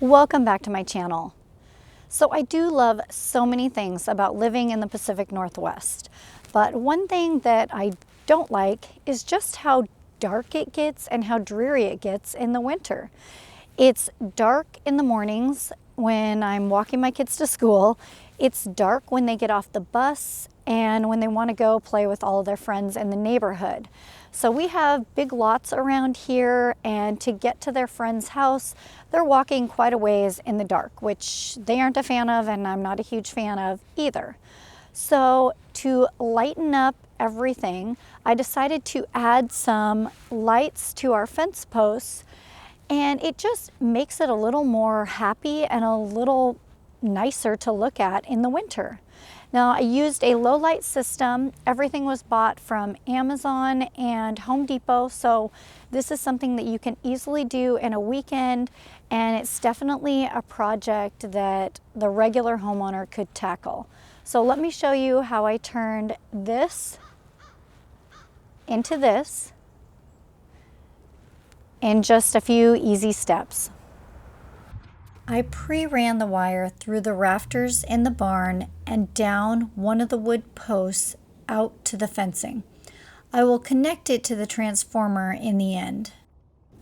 Welcome back to my channel. So I do love so many things about living in the Pacific Northwest, but one thing that I don't like is just how dark it gets and how dreary it gets in the winter. It's dark in the mornings when I'm walking my kids to school. It's dark when they get off the bus and when they want to go play with all of their friends in the neighborhood. So we have big lots around here, and to get to their friend's house, they're walking quite a ways in the dark, which they aren't a fan of and I'm not a huge fan of either. So to lighten up everything, I decided to add some lights to our fence posts, and it just makes it a little more happy and a little nicer to look at in the winter. Now, I used a low light system. Everything was bought from Amazon and Home Depot, so this is something that you can easily do in a weekend, and it's definitely a project that the regular homeowner could tackle. So let me show you how I turned this into this in just a few easy steps. I pre-ran the wire through the rafters in the barn and down one of the wood posts out to the fencing. I will connect it to the transformer in the end.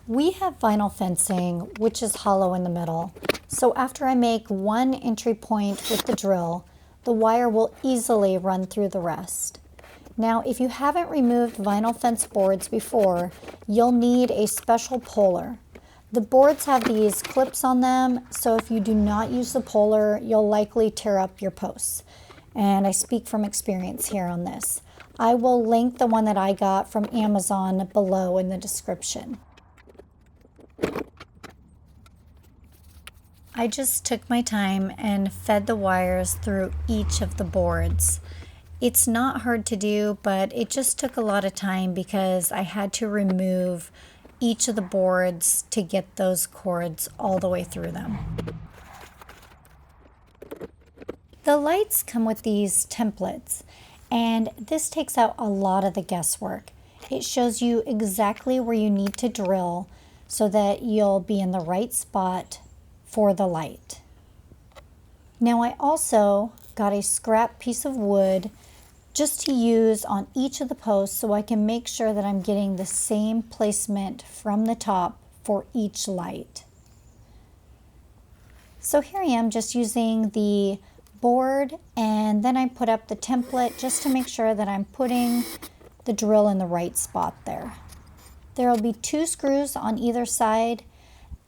We have vinyl fencing, which is hollow in the middle, so after I make one entry point with the drill, the wire will easily run through the rest. Now, if you haven't removed vinyl fence boards before, you'll need a special puller. The boards have these clips on them, so if you do not use the puller, you'll likely tear up your posts. And I speak from experience here on this. I will link the one that I got from Amazon below in the description. I just took my time and fed the wires through each of the boards. It's not hard to do, but it just took a lot of time because I had to remove each of the boards to get those cords all the way through them. The lights come with these templates, and this takes out a lot of the guesswork. It shows you exactly where you need to drill so that you'll be in the right spot for the light. Now, I also got a scrap piece of wood just to use on each of the posts so I can make sure that I'm getting the same placement from the top for each light. So here I am just using the board, and then I put up the template just to make sure that I'm putting the drill in the right spot there. There will be 2 screws on either side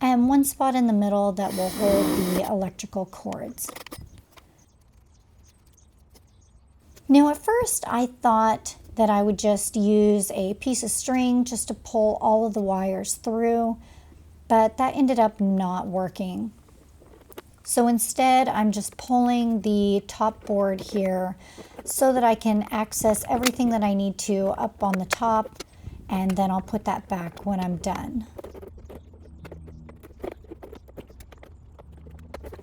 and 1 spot in the middle that will hold the electrical cords. Now, at first I thought that I would just use a piece of string just to pull all of the wires through, but that ended up not working. So instead, I'm just pulling the top board here so that I can access everything that I need to up on the top, and then I'll put that back when I'm done.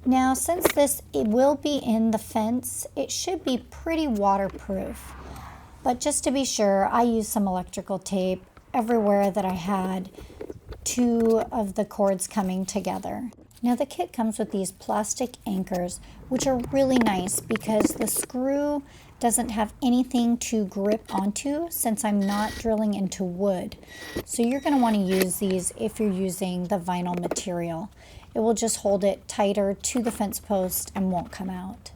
Now, since it will be in the fence, it should be pretty waterproof. But just to be sure, I used some electrical tape everywhere that I had 2 of the cords coming together. Now, the kit comes with these plastic anchors, which are really nice because the screw doesn't have anything to grip onto since I'm not drilling into wood. So you're going to want to use these if you're using the vinyl material. It will just hold it tighter to the fence post and won't come out.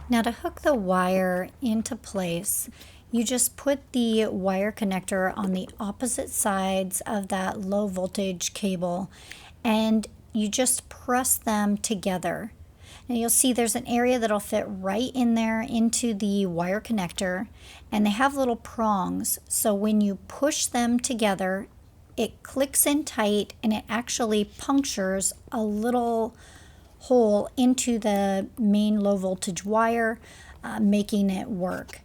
Now, to hook the wire into place, you just put the wire connector on the opposite sides of that low voltage cable, and you just press them together. Now, you'll see there's an area that'll fit right in there into the wire connector, and they have little prongs, so when you push them together, it clicks in tight and it actually punctures a little hole into the main low voltage wire, making it work.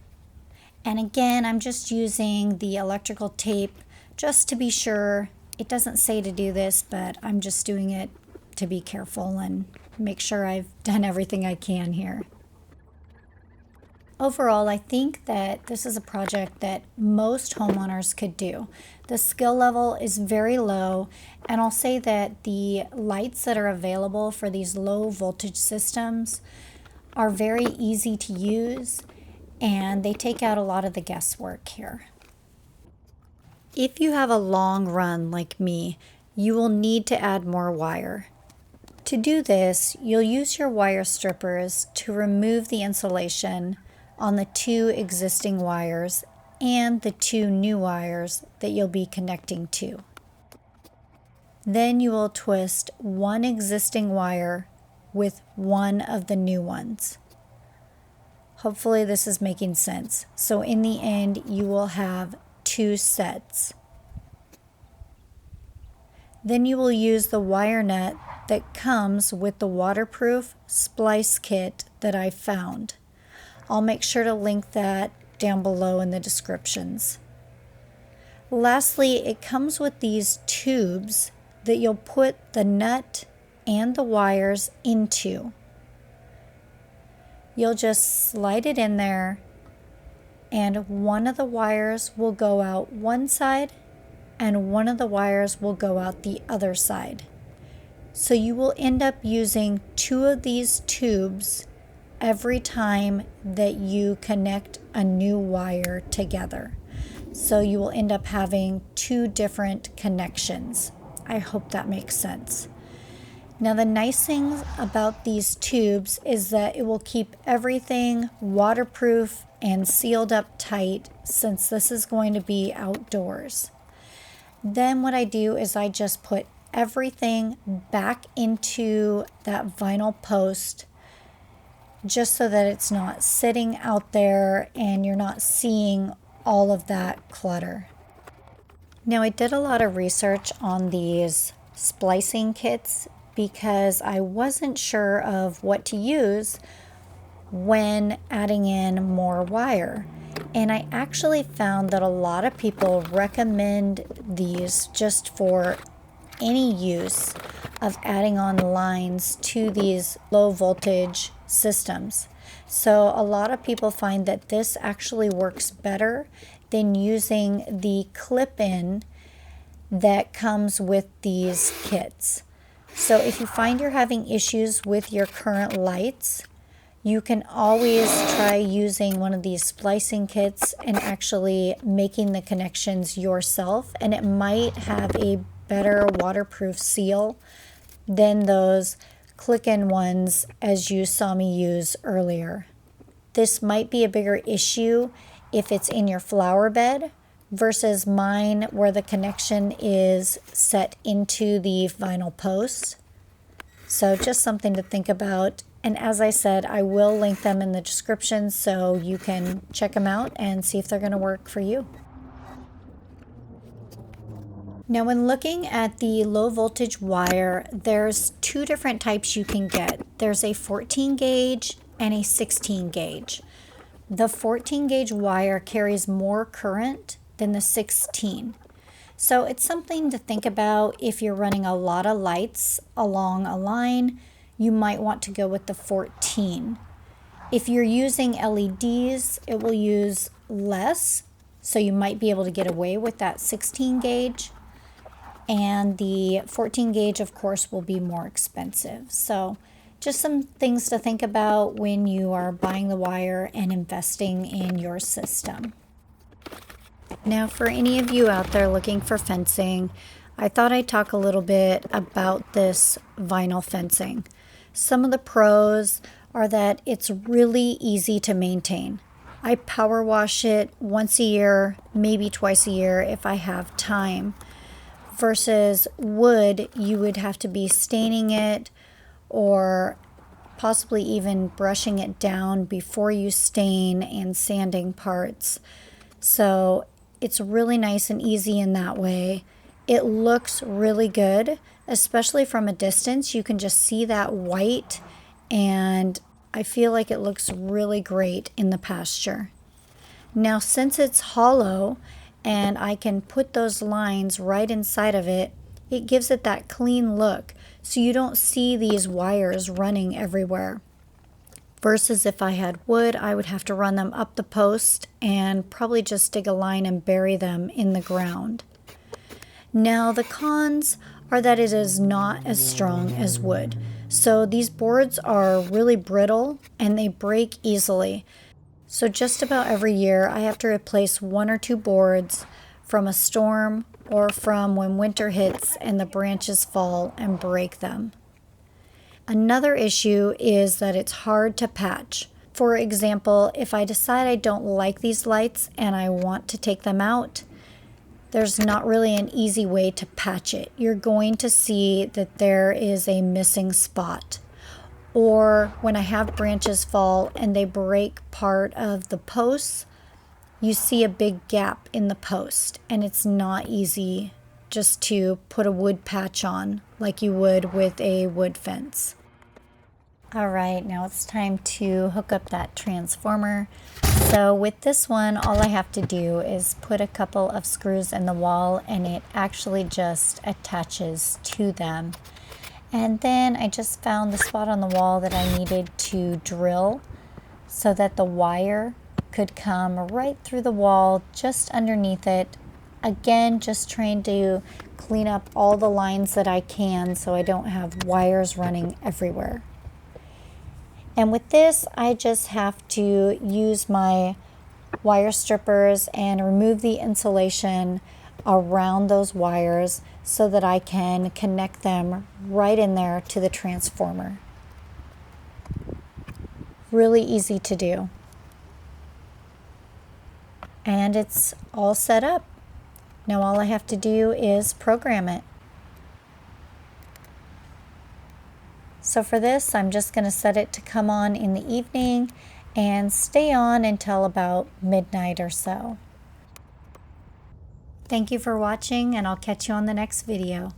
And again, I'm just using the electrical tape just to be sure. It doesn't say to do this, but I'm just doing it to be careful and make sure I've done everything I can here. Overall, I think that this is a project that most homeowners could do. The skill level is very low, and I'll say that the lights that are available for these low voltage systems are very easy to use, and they take out a lot of the guesswork here. If you have a long run like me, you will need to add more wire. To do this, you'll use your wire strippers to remove the insulation on the 2 existing wires and the 2 new wires that you'll be connecting to. Then you will twist 1 existing wire with 1 of the new ones. Hopefully this is making sense. So in the end, you will have 2 sets. Then you will use the wire net that comes with the waterproof splice kit that I found. I'll make sure to link that down below in the descriptions. Lastly, it comes with these tubes that you'll put the nut and the wires into. You'll just slide it in there, and one of the wires will go out one side and one of the wires will go out the other side. So you will end up using 2 of these tubes every time that you connect a new wire together. So you will end up having 2 different connections. I hope that makes sense. Now the nice thing about these tubes is that it will keep everything waterproof and sealed up tight, since this is going to be outdoors. Then what I do is I just put everything back into that vinyl post, just so that it's not sitting out there and you're not seeing all of that clutter. Now I did a lot of research on these splicing kits because I wasn't sure of what to use when adding in more wire. And I actually found that a lot of people recommend these just for any use of adding on lines to these low voltage systems. So a lot of people find that this actually works better than using the clip-in that comes with these kits. So if you find you're having issues with your current lights, you can always try using one of these splicing kits and actually making the connections yourself, and it might have a better waterproof seal than those click-in ones as you saw me use earlier. This might be a bigger issue if it's in your flower bed versus mine where the connection is set into the vinyl posts. So just something to think about. And as I said, I will link them in the description so you can check them out and see if they're going to work for you. Now when looking at the low voltage wire, there's 2 different types you can get. There's a 14 gauge and a 16 gauge. The 14 gauge wire carries more current than the 16. So it's something to think about if you're running a lot of lights along a line. You might want to go with the 14. If you're using LEDs, it will use less, so you might be able to get away with that 16 gauge. And the 14 gauge, of course, will be more expensive. So just some things to think about when you are buying the wire and investing in your system. Now, for any of you out there looking for fencing, I thought I'd talk a little bit about this vinyl fencing. Some of the pros are that it's really easy to maintain. I power wash it once a year, maybe twice a year if I have time. Versus wood, you would have to be staining it or possibly even brushing it down before you stain and sanding parts. So it's really nice and easy in that way. It looks really good, especially from a distance. You can just see that white, and I feel like it looks really great in the pasture. Now, since it's hollow and I can put those lines right inside of it, it gives it that clean look, so you don't see these wires running everywhere. versus if I had wood, I would have to run them up the post and probably just dig a line and bury them in the ground. Now the cons are that it is not as strong as wood. So these boards are really brittle and they break easily. So just about every year I have to replace 1 or 2 boards from a storm or from when winter hits and the branches fall and break them. Another issue is that it's hard to patch. For example, if I decide I don't like these lights and I want to take them out, there's not really an easy way to patch it. You're going to see that there is a missing spot. Or when I have branches fall and they break part of the posts, you see a big gap in the post, and it's not easy just to put a wood patch on like you would with a wood fence. All right, now it's time to hook up that transformer. So with this one, all I have to do is put a couple of screws in the wall and it actually just attaches to them. And then I just found the spot on the wall that I needed to drill so that the wire could come right through the wall just underneath it. Again, just trying to clean up all the lines that I can so I don't have wires running everywhere. And with this, I just have to use my wire strippers and remove the insulation around those wires so that I can connect them right in there to the transformer. Really easy to do. And it's all set up. Now all I have to do is program it. So for this, I'm just going to set it to come on in the evening and stay on until about midnight or so. Thank you for watching, and I'll catch you on the next video.